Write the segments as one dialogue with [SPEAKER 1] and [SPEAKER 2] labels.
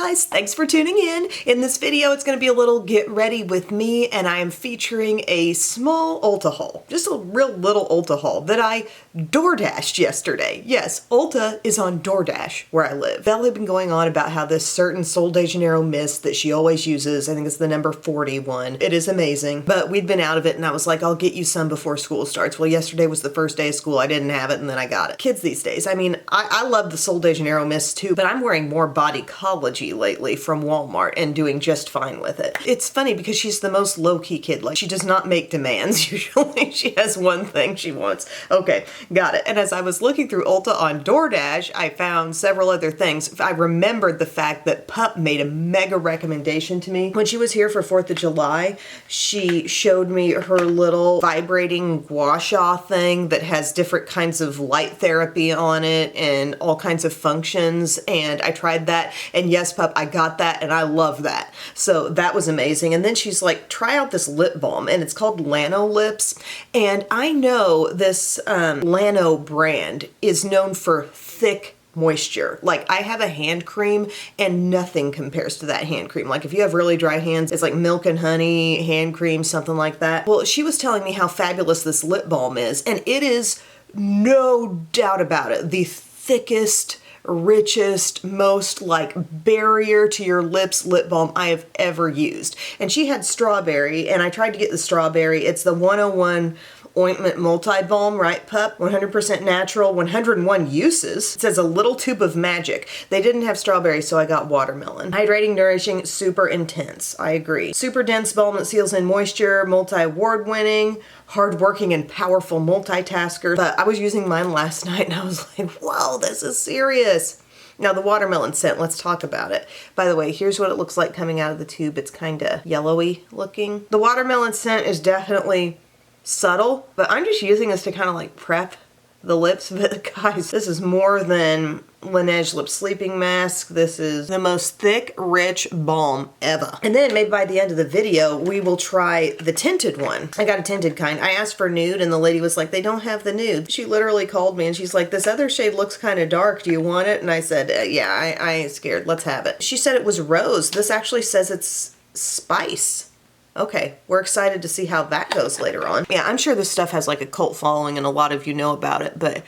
[SPEAKER 1] guys, thanks for tuning in. In this video, it's going to be a little get ready with me, and I am featuring a small Ulta haul. Just a real little Ulta haul that I DoorDashed yesterday. Yes, Ulta is on DoorDash where I live. Belle had been going on about how this certain Sol de Janeiro mist that she always uses, I think it's the number 41. It is amazing, but we'd been out of it and I was like, I'll get you some before school starts. Well, yesterday was the first day of school. I didn't have it and then I got it. Kids these days, I mean, I love the Sol de Janeiro mist too, but I'm wearing more Bodycology lately from Walmart and doing just fine with it. It's funny because she's the most low-key kid. Like, she does not make demands usually. She has one thing she wants. Okay, got it. And as I was looking through Ulta on DoorDash, I found several other things. I remembered the fact that Pup made a mega recommendation to me. When she was here for 4th of July, she showed me her little vibrating gua sha thing that has different kinds of light therapy on it and all kinds of functions, and I tried that, and yes, Pup, I got that, and I love that. So that was amazing. And then she's like, try out this lip balm, and it's called Lano Lips, and I know this Lano brand is known for thick moisture. Like, I have a hand cream and nothing compares to that hand cream. Like, if you have really dry hands, it's like milk and honey hand cream, something like that. Well, she was telling me how fabulous this lip balm is, and it is no doubt about it the thickest, richest, most like barrier to your lips lip balm I have ever used. And she had strawberry, and I tried to get the strawberry. It's the 101 ointment multi-balm, right, Pup? 100% natural, 101 uses. It says a little tube of magic. They didn't have strawberry, so I got watermelon. Hydrating, nourishing, super intense. I agree. Super dense balm that seals in moisture, multi-award winning, hardworking and powerful multitasker. But I was using mine last night and I was like, whoa, this is serious. Now the watermelon scent, let's talk about it. By the way, here's what it looks like coming out of the tube. It's kind of yellowy looking. The watermelon scent is definitely subtle, but I'm just using this to kind of like prep the lips. But guys, this is more than Laneige Lip Sleeping Mask. This is the most thick, rich balm ever. And then maybe by the end of the video, we will try the tinted one. I got a tinted kind. I asked for nude and the lady was like, they don't have the nude. She literally called me and she's like, this other shade looks kind of dark. Do you want it? And I said, yeah, I ain't scared. Let's have it. She said it was rose. This actually says it's spice. Okay, we're excited to see how that goes later on. Yeah, I'm sure this stuff has like a cult following and a lot of you know about it, but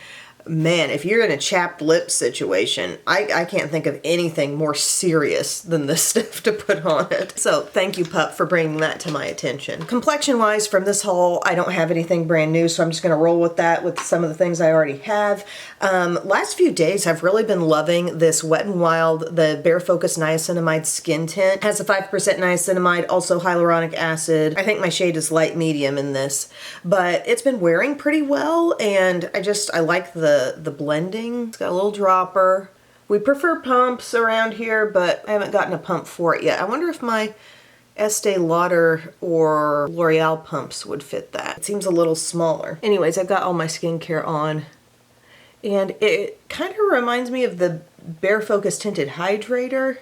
[SPEAKER 1] man, if you're in a chapped lip situation, I can't think of anything more serious than this stuff to put on it. So thank you, Pup, for bringing that to my attention. Complexion-wise, from this haul, I don't have anything brand new, so I'm just gonna roll with that with some of the things I already have. Last few days, I've really been loving this Wet n Wild, the Bare Focus Niacinamide Skin Tint. It has a 5% niacinamide, also hyaluronic acid. I think my shade is light medium in this, but it's been wearing pretty well, and I like the blending. It's got a little dropper. We prefer pumps around here, but I haven't gotten a pump for it yet. I wonder if my Estee Lauder or L'Oreal pumps would fit that. It seems a little smaller. Anyways, I've got all my skincare on, and it kind of reminds me of the Bare Focus Tinted Hydrator,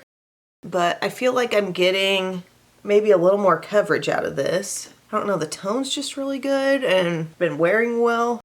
[SPEAKER 1] but I feel like I'm getting maybe a little more coverage out of this. I don't know, the tone's just really good and been wearing well.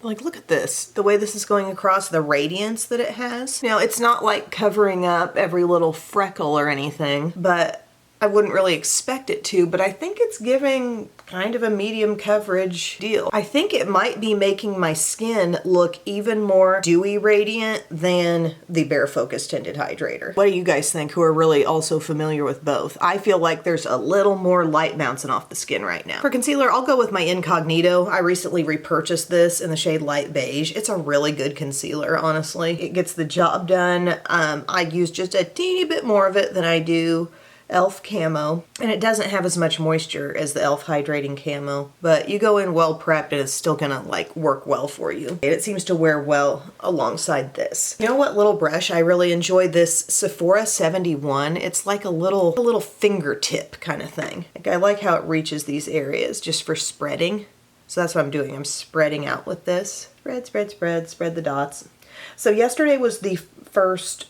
[SPEAKER 1] Like, look at this, the way this is going across, the radiance that it has. Now, it's not like covering up every little freckle or anything, but I wouldn't really expect it to, but I think it's giving kind of a medium coverage deal. I think it might be making my skin look even more dewy radiant than the Bare Focus Tinted Hydrator. What do you guys think, who are really also familiar with both? I feel like there's a little more light bouncing off the skin right now. For concealer, I'll go with my Incognito. I recently repurchased this in the shade Light Beige. It's a really good concealer, honestly. It gets the job done. I use just a teeny bit more of it than I do e.l.f. Camo, and it doesn't have as much moisture as the e.l.f. Hydrating Camo, but you go in well prepped and it's still gonna like work well for you. And it seems to wear well alongside this. You know what little brush I really enjoy? This Sephora 71. It's like a little fingertip kind of thing. Like, I like how it reaches these areas just for spreading. So that's what I'm doing. I'm spreading out with this. Spread, spread, spread, spread the dots. So yesterday was the first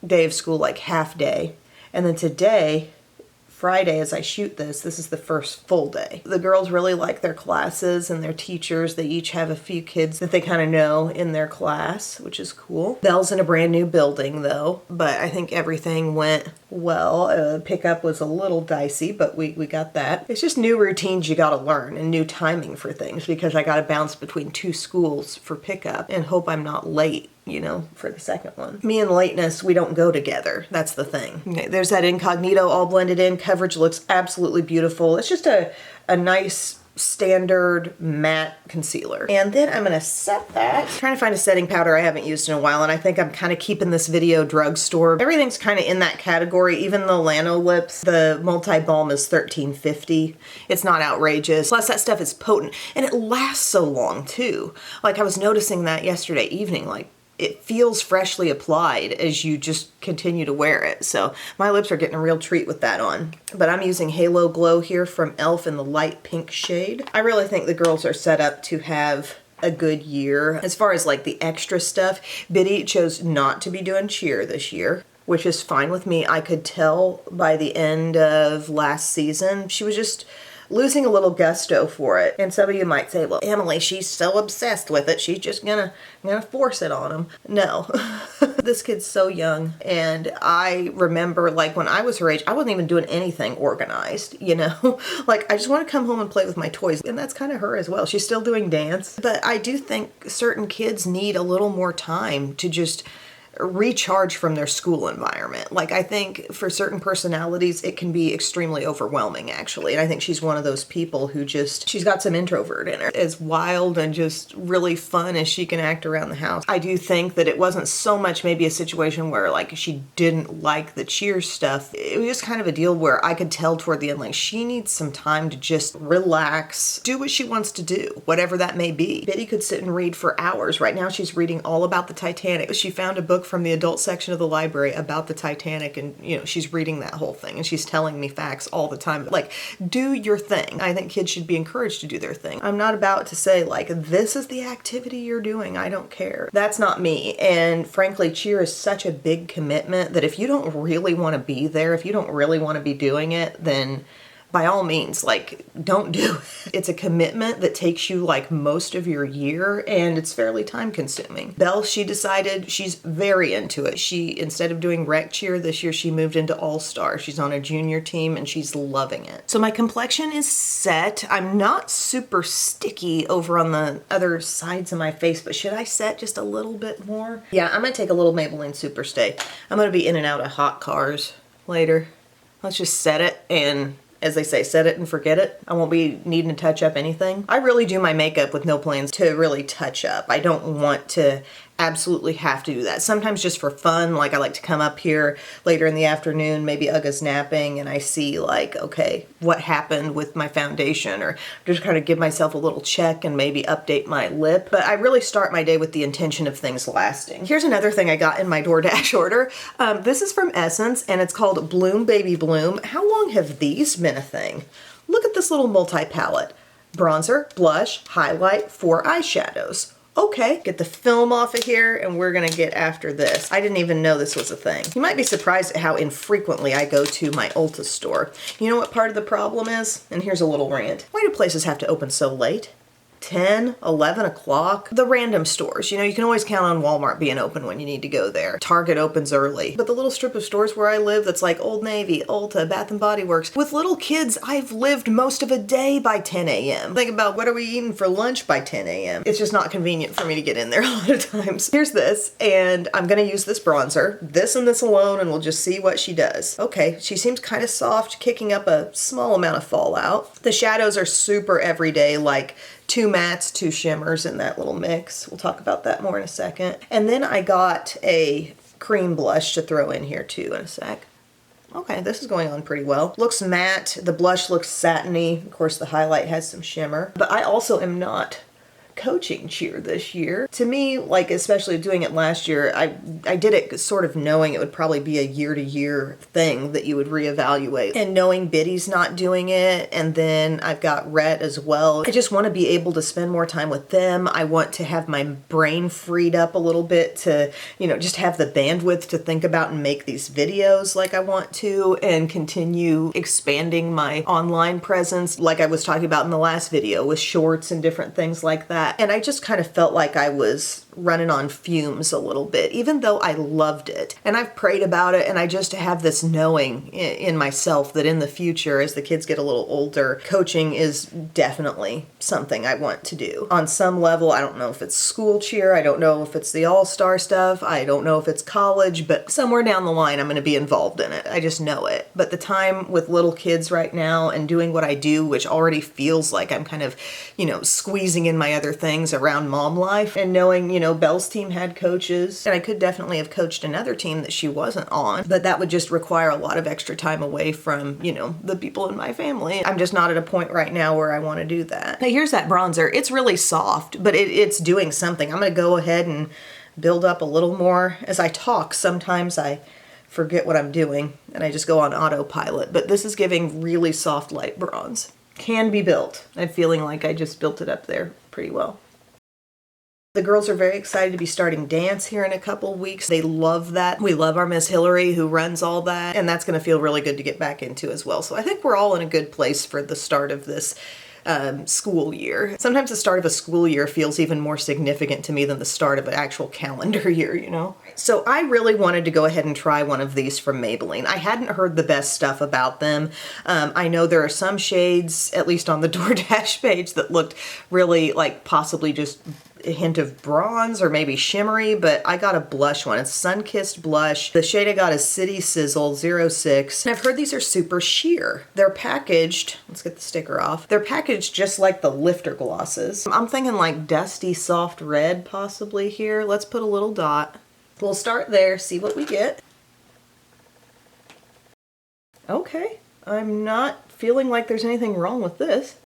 [SPEAKER 1] day of school, like half day. And then today, Friday as I shoot this. This is the first full day. The girls really like their classes and their teachers. They each have a few kids that they kind of know in their class, which is cool. Belle's in a brand new building though, but I think everything went well. Pickup was a little dicey, but we got that. It's just new routines you gotta learn and new timing for things, because I gotta bounce between 2 schools for pickup and hope I'm not late, you know, for the second one. Me and lateness, we don't go together. That's the thing. Okay, there's that incognito all blended in. Coverage looks absolutely beautiful. It's just a nice standard matte concealer. And then I'm gonna set that. I'm trying to find a setting powder I haven't used in a while, and I think I'm kind of keeping this video drugstore. Everything's kind of in that category. Even the Lano Lips, the multi-balm is $13.50. It's not outrageous. Plus that stuff is potent, and it lasts so long too. Like, I was noticing that yesterday evening, like, it feels freshly applied as you just continue to wear it. So my lips are getting a real treat with that on. But I'm using Halo Glow here from e.l.f. in the light pink shade. I really think the girls are set up to have a good year. As far as like the extra stuff, Biddy chose not to be doing cheer this year, which is fine with me. I could tell by the end of last season, she was just losing a little gusto for it. And some of you might say, well, Emily, she's so obsessed with it, she's just gonna force it on him. No. This kid's so young, and I remember, like, when I was her age, I wasn't even doing anything organized, you know? Like, I just want to come home and play with my toys, and that's kind of her as well. She's still doing dance. But I do think certain kids need a little more time to just recharge from their school environment. Like, I think for certain personalities, it can be extremely overwhelming, actually. And I think she's one of those people who just, she's got some introvert in her. As wild and just really fun as she can act around the house. I do think that it wasn't so much maybe a situation where, like, she didn't like the cheer stuff. It was just kind of a deal where I could tell toward the end, like, she needs some time to just relax, do what she wants to do, whatever that may be. Biddy could sit and read for hours. Right now, she's reading all about the Titanic. She found a book from the adult section of the library about the Titanic, and you know, she's reading that whole thing and she's telling me facts all the time. Like, do your thing. I think kids should be encouraged to do their thing. I'm not about to say, like, this is the activity you're doing, I don't care. That's not me. And frankly, cheer is such a big commitment that if you don't really want to be there, if you don't really want to be doing it, then by all means, like, don't do it. It's a commitment that takes you like most of your year, and it's fairly time consuming. Belle, she decided she's very into it. She, instead of doing rec cheer this year, she moved into All-Star. She's on a junior team and she's loving it. So my complexion is set. I'm not super sticky over on the other sides of my face, but should I set just a little bit more? Yeah, I'm gonna take a little Maybelline Superstay. I'm gonna be in and out of hot cars later. Let's just set it, and as they say, set it and forget it. I won't be needing to touch up anything. I really do my makeup with no plans to really touch up. I don't want to absolutely have to do that. Sometimes just for fun, like I like to come up here later in the afternoon, maybe Ugga's napping, and I see like, okay, what happened with my foundation, or just kind of give myself a little check and maybe update my lip. But I really start my day with the intention of things lasting. Here's another thing I got in my DoorDash order. This is from Essence, and it's called Bloom Baby Bloom. How long have these been a thing? Look at this little multi-palette. Bronzer, blush, highlight, 4 eyeshadows. Okay, get the film off of here and we're gonna get after this. I didn't even know this was a thing. You might be surprised at how infrequently I go to my Ulta store. You know what part of the problem is? And here's a little rant. Why do places have to open so late? 10, 11 o'clock. The random stores, you know, you can always count on Walmart being open when you need to go there. Target opens early. But the little strip of stores where I live that's like Old Navy, Ulta, Bath & Body Works, with little kids, I've lived most of a day by 10 a.m. Think about what are we eating for lunch by 10 a.m. It's just not convenient for me to get in there a lot of times. Here's this, and I'm gonna use this bronzer, this and this alone, and we'll just see what she does. Okay, she seems kind of soft, kicking up a small amount of fallout. The shadows are super everyday, like 2 mattes, 2 shimmers in that little mix. We'll talk about that more in a second. And then I got a cream blush to throw in here too in a sec. Okay, this is going on pretty well. Looks matte, the blush looks satiny. Of course, the highlight has some shimmer. But I also am not coaching cheer this year. To me, like especially doing it last year, I did it sort of knowing it would probably be a year-to-year thing that you would reevaluate. And knowing Biddy's not doing it, and then I've got Rhett as well. I just want to be able to spend more time with them. I want to have my brain freed up a little bit to, you know, just have the bandwidth to think about and make these videos like I want to, and continue expanding my online presence like I was talking about in the last video with shorts and different things like that. And I just kind of felt like I was running on fumes a little bit, even though I loved it. And I've prayed about it, and I just have this knowing in myself that in the future, as the kids get a little older, coaching is definitely something I want to do. On some level, I don't know if it's school cheer, I don't know if it's the all-star stuff, I don't know if it's college, but somewhere down the line I'm going to be involved in it. I just know it. But the time with little kids right now and doing what I do, which already feels like I'm kind of, you know, squeezing in my other things around mom life, and knowing, you know, Belle's team had coaches, and I could definitely have coached another team that she wasn't on, but that would just require a lot of extra time away from, you know, the people in my family. I'm just not at a point right now where I want to do that. Now here's that bronzer. It's really soft, but it's doing something. I'm going to go ahead and build up a little more. As I talk, sometimes I forget what I'm doing and I just go on autopilot, but this is giving really soft light bronze. Can be built. I'm feeling like I just built it up there pretty well. The girls are very excited to be starting dance here in a couple weeks. They love that. We love our Miss Hillary who runs all that, and that's going to feel really good to get back into as well. So I think we're all in a good place for the start of this school year. Sometimes the start of a school year feels even more significant to me than the start of an actual calendar year, you know? So I really wanted to go ahead and try one of these from Maybelline. I hadn't heard the best stuff about them. I know there are some shades, at least on the DoorDash page, that looked really like possibly just a hint of bronze or maybe shimmery, but I got a blush one. It's Sun-Kissed Blush. The shade I got is City Sizzle 06. And I've heard these are super sheer. They're packaged, let's get the sticker off. They're packaged just like the lifter glosses. I'm thinking like dusty soft red possibly here. Let's put a little dot. We'll start there, see what we get. Okay, I'm not feeling like there's anything wrong with this.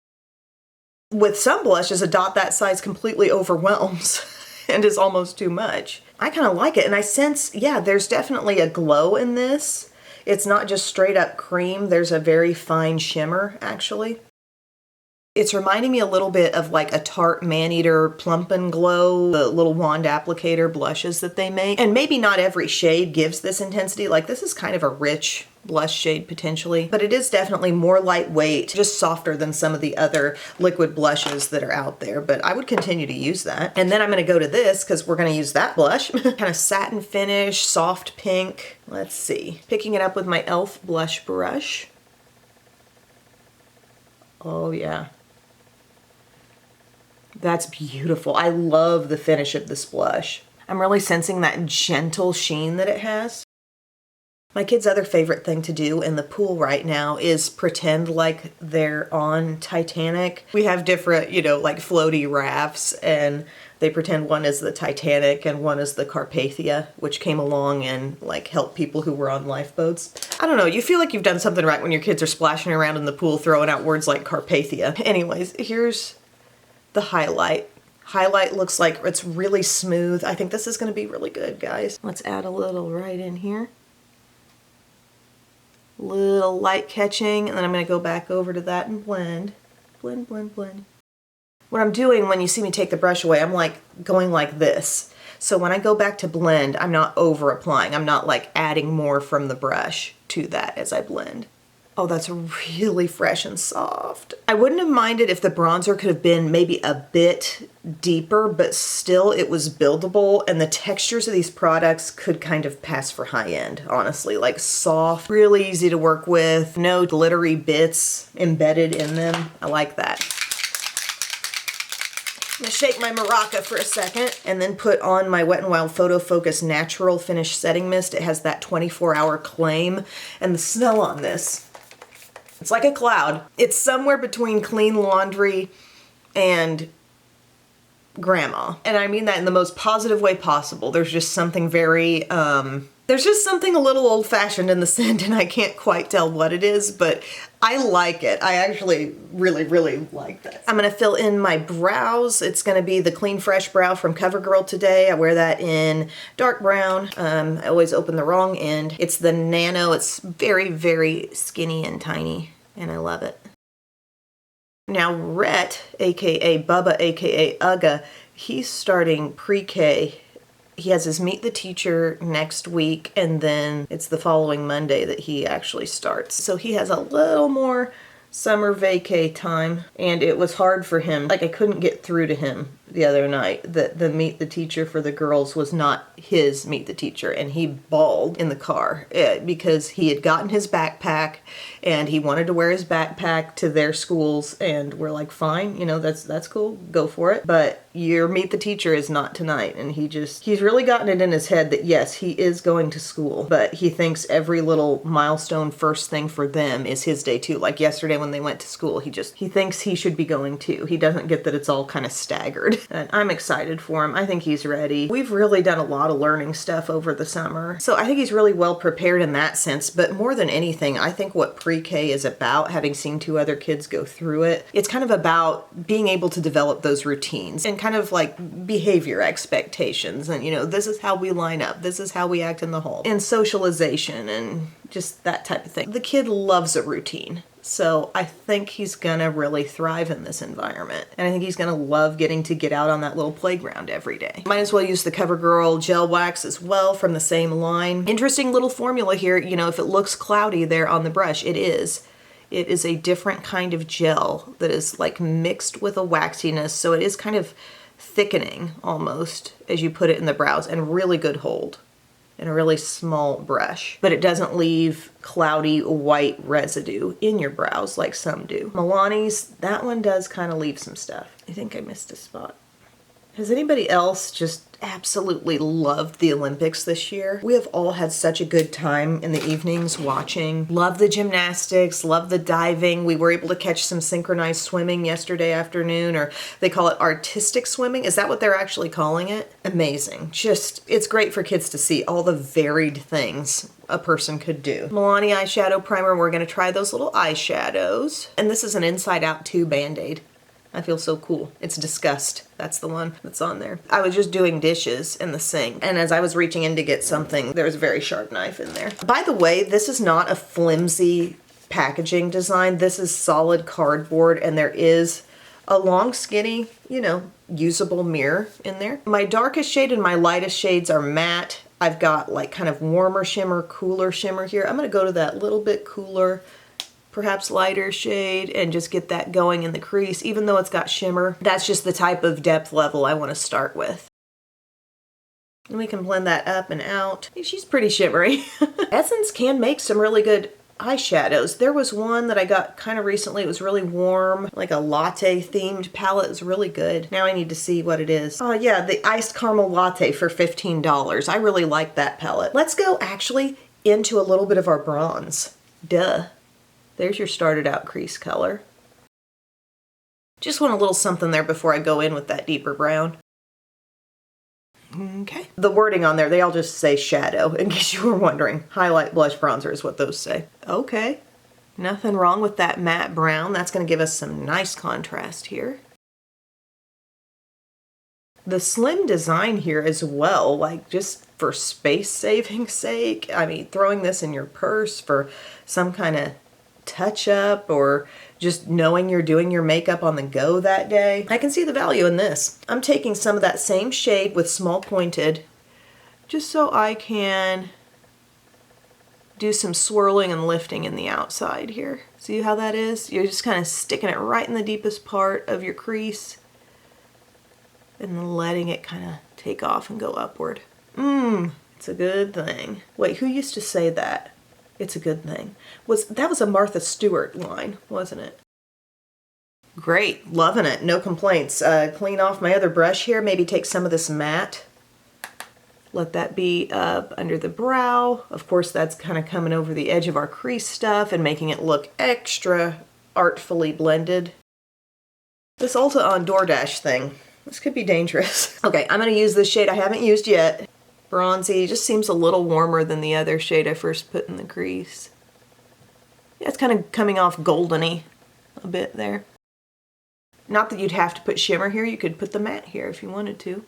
[SPEAKER 1] With some blushes, a dot that size completely overwhelms and is almost too much. I kind of like it, and I sense, yeah, there's definitely a glow in this. It's not just straight up cream. There's a very fine shimmer, actually. It's reminding me a little bit of like a Tarte Maneater Plump and Glow, the little wand applicator blushes that they make. And maybe not every shade gives this intensity. Like this is kind of a rich blush shade potentially, but it is definitely more lightweight, just softer than some of the other liquid blushes that are out there, but I would continue to use that. And then I'm gonna go to this because we're gonna use that blush. Kind of satin finish, soft pink. Let's see. Picking it up with my e.l.f. blush brush. Oh yeah. That's beautiful. I love the finish of this blush. I'm really sensing that gentle sheen that it has. My kids' other favorite thing to do in the pool right now is pretend like they're on Titanic. We have different, you know, like floaty rafts, and they pretend one is the Titanic and one is the Carpathia, which came along and like helped people who were on lifeboats. I don't know, you feel like you've done something right when your kids are splashing around in the pool throwing out words like Carpathia. Anyways, here's the highlight. Highlight looks like it's really smooth. I think this is going to be really good, guys. Let's add a little right in here. Little light catching, and then I'm going to go back over to that and blend. Blend, blend, blend. What I'm doing when you see me take the brush away, I'm like going like this. So when I go back to blend, I'm not over applying. I'm not like adding more from the brush to that as I blend. Oh, that's really fresh and soft. I wouldn't have minded if the bronzer could have been maybe a bit deeper, but still it was buildable, and the textures of these products could kind of pass for high end, honestly. Like soft, really easy to work with, no glittery bits embedded in them. I like that. I'm gonna shake my maraca for a second and then put on my Wet n Wild Photo Focus Natural Finish Setting Mist. It has that 24-hour claim, and the smell on this, it's like a cloud. It's somewhere between clean laundry and grandma. And I mean that in the most positive way possible. There's just something very, there's just something a little old-fashioned in the scent, and I can't quite tell what it is, but I like it. I actually really, really like that. I'm gonna fill in my brows. It's gonna be the Clean Fresh Brow from CoverGirl today. I wear that in dark brown. I always open the wrong end. It's the Nano. It's very, very skinny and tiny, and I love it. Now Rhett, aka Bubba, aka Ugga, he's starting pre-K. He has his Meet the Teacher next week, and then it's the following Monday that he actually starts. So he has a little more summer vacay time, and it was hard for him. Like, I couldn't get through to him the other night that the Meet the Teacher for the girls was not his Meet the Teacher, and he bawled in the car because he had gotten his backpack and he wanted to wear his backpack to their schools, and we're like, fine, you know, that's cool, go for it, but your Meet the Teacher is not tonight. And he's really gotten it in his head that yes, he is going to school, but he thinks every little milestone first thing for them is his day too. Like yesterday when they went to school, he thinks he should be going too. He doesn't get that it's all kind of staggered. And I'm excited for him. I think he's ready. We've really done a lot of learning stuff over the summer, so I think he's really well prepared in that sense. But more than anything, I think what pre-K is about, having seen 2 other kids go through it, it's kind of about being able to develop those routines and kind of like behavior expectations, and you know, this is how we line up, this is how we act in the hall, and socialization and just that type of thing. The kid loves a routine. So I think he's gonna really thrive in this environment. And I think he's gonna love getting to get out on that little playground every day. Might as well use the CoverGirl gel wax as well from the same line. Interesting little formula here. You know, if it looks cloudy there on the brush, it is. It is a different kind of gel that is like mixed with a waxiness. So it is kind of thickening almost as you put it in the brows, and really good hold. And a really small brush, but it doesn't leave cloudy white residue in your brows like some do. Milani's, that one does kind of leave some stuff. I think I missed a spot. Has anybody else just absolutely loved the Olympics this year? We have all had such a good time in the evenings watching. Love the gymnastics, love the diving. We were able to catch some synchronized swimming yesterday afternoon, or they call it artistic swimming. Is that what they're actually calling it? Amazing. Just, it's great for kids to see all the varied things a person could do. Milani eyeshadow primer, we're gonna try those little eyeshadows. And this is an Inside Out 2 Band-Aid. I feel so cool. It's Disgust. That's the one that's on there. I was just doing dishes in the sink, and as I was reaching in to get something, there was a very sharp knife in there. By the way, this is not a flimsy packaging design. This is solid cardboard, and there is a long, skinny, you know, usable mirror in there. My darkest shade and my lightest shades are matte. I've got like kind of warmer shimmer, cooler shimmer here. I'm gonna go to that little bit cooler, perhaps lighter shade, and just get that going in the crease. Even though it's got shimmer, that's just the type of depth level I want to start with. And we can blend that up and out. She's pretty shimmery. Essence can make some really good eyeshadows. There was one that I got kind of recently. It was really warm, like a latte themed palette. It was really good. Now I need to see what it is. Oh yeah, the Iced Caramel Latte for $15. I really like that palette. Let's go actually into a little bit of our bronze. Duh. There's your started out crease color. Just want a little something there before I go in with that deeper brown. Okay. The wording on there, they all just say shadow, in case you were wondering. Highlight, blush, bronzer is what those say. Okay. Nothing wrong with that matte brown. That's going to give us some nice contrast here. The slim design here as well, like just for space saving sake. I mean, throwing this in your purse for some kind of touch up, or just knowing you're doing your makeup on the go that day. I can see the value in this. I'm taking some of that same shade with small pointed, just so I can do some swirling and lifting in the outside here. See how that is? You're just kind of sticking it right in the deepest part of your crease and letting it kind of take off and go upward. It's a good thing. Wait, who used to say that? It's a good thing. That was a Martha Stewart line, wasn't it? Great, loving it, no complaints. Clean off my other brush here, maybe take some of this matte. Let that be up under the brow. Of course, that's kind of coming over the edge of our crease stuff and making it look extra artfully blended. This Ulta on DoorDash thing, This could be dangerous. Okay, I'm gonna use this shade I haven't used yet. Bronzy, just seems a little warmer than the other shade I first put in the crease. Yeah, it's kind of coming off goldeny a bit there. Not that you'd have to put shimmer here, you could put the matte here if you wanted to.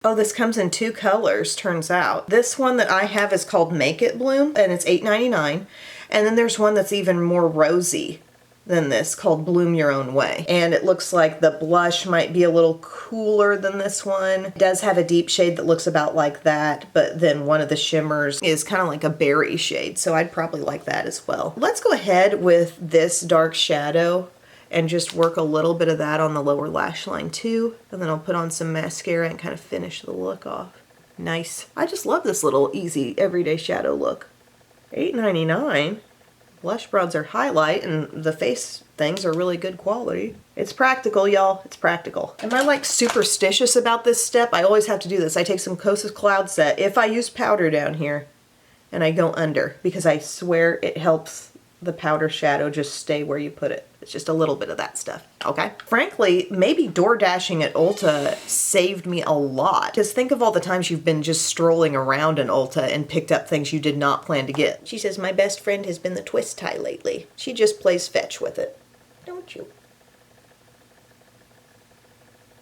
[SPEAKER 1] Oh, this comes in 2 colors, turns out. This one that I have is called Make It Bloom, and it's $8.99. And then there's one that's even more rosy than this called Bloom Your Own Way. And it looks like the blush might be a little cooler than this one. It does have a deep shade that looks about like that, but then one of the shimmers is kind of like a berry shade, so I'd probably like that as well. Let's go ahead with this dark shadow and just work a little bit of that on the lower lash line too. And then I'll put on some mascara and kind of finish the look off. Nice. I just love this little easy everyday shadow look. $8.99. Blush bronzer highlight, and the face things are really good quality. It's practical, y'all. It's practical. Am I like superstitious about this step? I always have to do this. I take some Kosas Cloud Set if I use powder down here and I go under, because I swear it helps the powder shadow just stay where you put it. It's just a little bit of that stuff, okay? Frankly, maybe DoorDashing at Ulta saved me a lot. Because think of all the times you've been just strolling around in Ulta and picked up things you did not plan to get. She says, my best friend has been the twist tie lately. She just plays fetch with it. Don't you?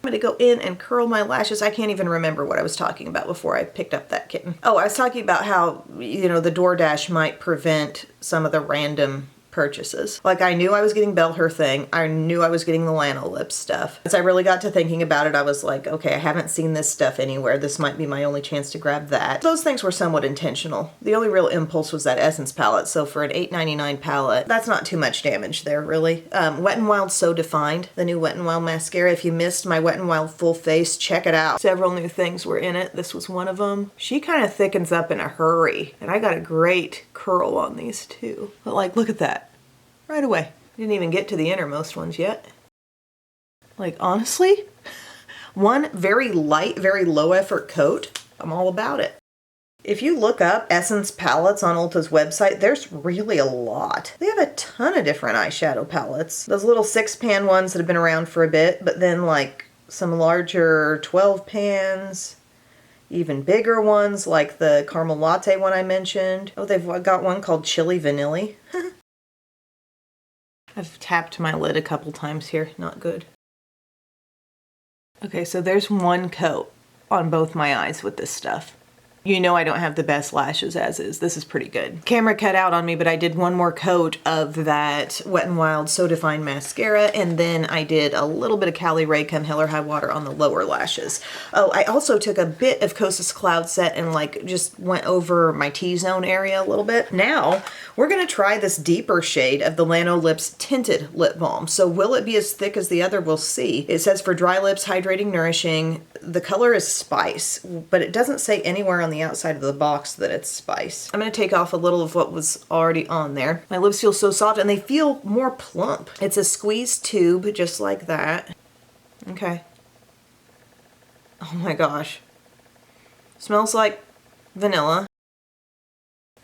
[SPEAKER 1] I'm gonna go in and curl my lashes. I can't even remember what I was talking about before I picked up that kitten. Oh, I was talking about how, you know, the DoorDash might prevent some of the random purchases. Like, I knew I was getting Bell Her thing. I knew I was getting the Lanolip stuff. As I really got to thinking about it, I was like, okay, I haven't seen this stuff anywhere. This might be my only chance to grab that. Those things were somewhat intentional. The only real impulse was that Essence palette. So for an $8.99 palette, that's not too much damage there, really. Wet n Wild So Defined, the new Wet n Wild mascara. If you missed my Wet n Wild full face, check it out. Several new things were in it. This was one of them. She kind of thickens up in a hurry, and I got a great curl on these too. But like, look at that. Right away. Didn't even get to the innermost ones yet. Like, honestly, one very light, very low effort coat, I'm all about it. If you look up Essence palettes on Ulta's website, there's really a lot. They have a ton of different eyeshadow palettes. Those little 6-pan ones that have been around for a bit, but then like some larger 12 pans, even bigger ones like the caramel latte one I mentioned. Oh, they've got one called Chili Vanilli. I've tapped my lid a couple times here, not good. Okay, so there's one coat on both my eyes with this stuff. You know I don't have the best lashes as is. This is pretty good. Camera cut out on me, but I did one more coat of that Wet n Wild So Defined mascara, and then I did a little bit of Cali Ray Come Hell or High Water on the lower lashes. Oh, I also took a bit of Kosas Cloud Set and like just went over my T-zone area a little bit. Now, we're gonna try this deeper shade of the Lanolips Tinted Lip Balm. So will it be as thick as the other? We'll see. It says for dry lips, hydrating, nourishing. The color is Spice, but it doesn't say anywhere on the outside of the box that it's Spice. I'm gonna take off a little of what was already on there. My lips feel so soft and they feel more plump. It's a squeeze tube, just like that. Okay. Oh my gosh. Smells like vanilla.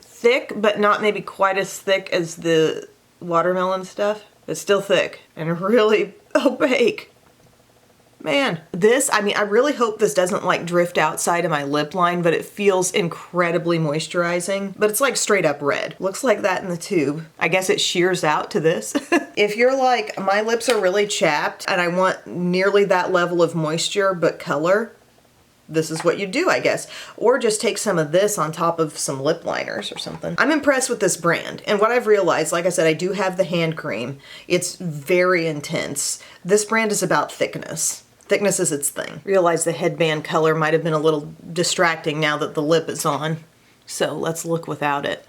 [SPEAKER 1] Thick, but not maybe quite as thick as the watermelon stuff. It's still thick and really opaque. Man, this, I mean, I really hope this doesn't like drift outside of my lip line, but it feels incredibly moisturizing. But it's like straight up red. Looks like that in the tube. I guess it shears out to this. If you're like, my lips are really chapped and I want nearly that level of moisture but color, this is what you do, I guess. Or just take some of this on top of some lip liners or something. I'm impressed with this brand. And what I've realized, like I said, I do have the hand cream. It's very intense. This brand is about thickness. Thickness is its thing. Realize the headband color might have been a little distracting now that the lip is on. So let's look without it.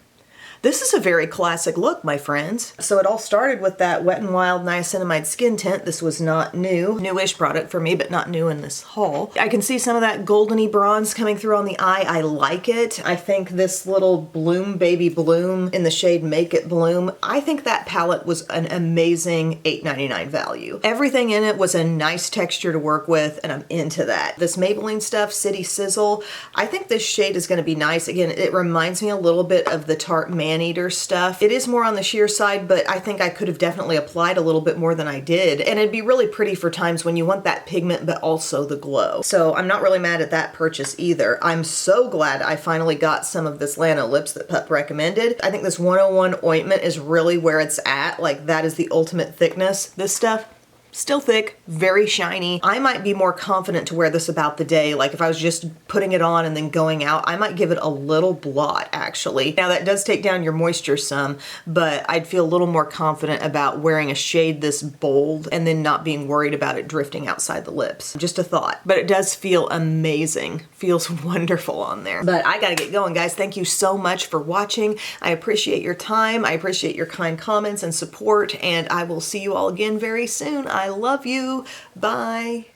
[SPEAKER 1] This is a very classic look, my friends. So it all started with that Wet n Wild Niacinamide Skin Tint. This was not new. Newish product for me, but not new in this haul. I can see some of that goldeny bronze coming through on the eye. I like it. I think this little Bloom Baby Bloom in the shade Make It Bloom, I think that palette was an amazing $8.99 value. Everything in it was a nice texture to work with, and I'm into that. This Maybelline stuff, City Sizzle, I think this shade is gonna be nice. Again, it reminds me a little bit of the Tarte Man Maneater stuff. It is more on the sheer side, but I think I could have definitely applied a little bit more than I did. And it'd be really pretty for times when you want that pigment, but also the glow. So I'm not really mad at that purchase either. I'm so glad I finally got some of this Lana lips that Pup recommended. I think this 101 ointment is really where it's at. Like, that is the ultimate thickness. This stuff, still thick, very shiny. I might be more confident to wear this about the day. Like if I was just putting it on and then going out, I might give it a little blot actually. Now that does take down your moisture some, but I'd feel a little more confident about wearing a shade this bold and then not being worried about it drifting outside the lips. Just a thought, but it does feel amazing. Feels wonderful on there. But I gotta get going, guys. Thank you so much for watching. I appreciate your time. I appreciate your kind comments and support, and I will see you all again very soon. I love you. Bye.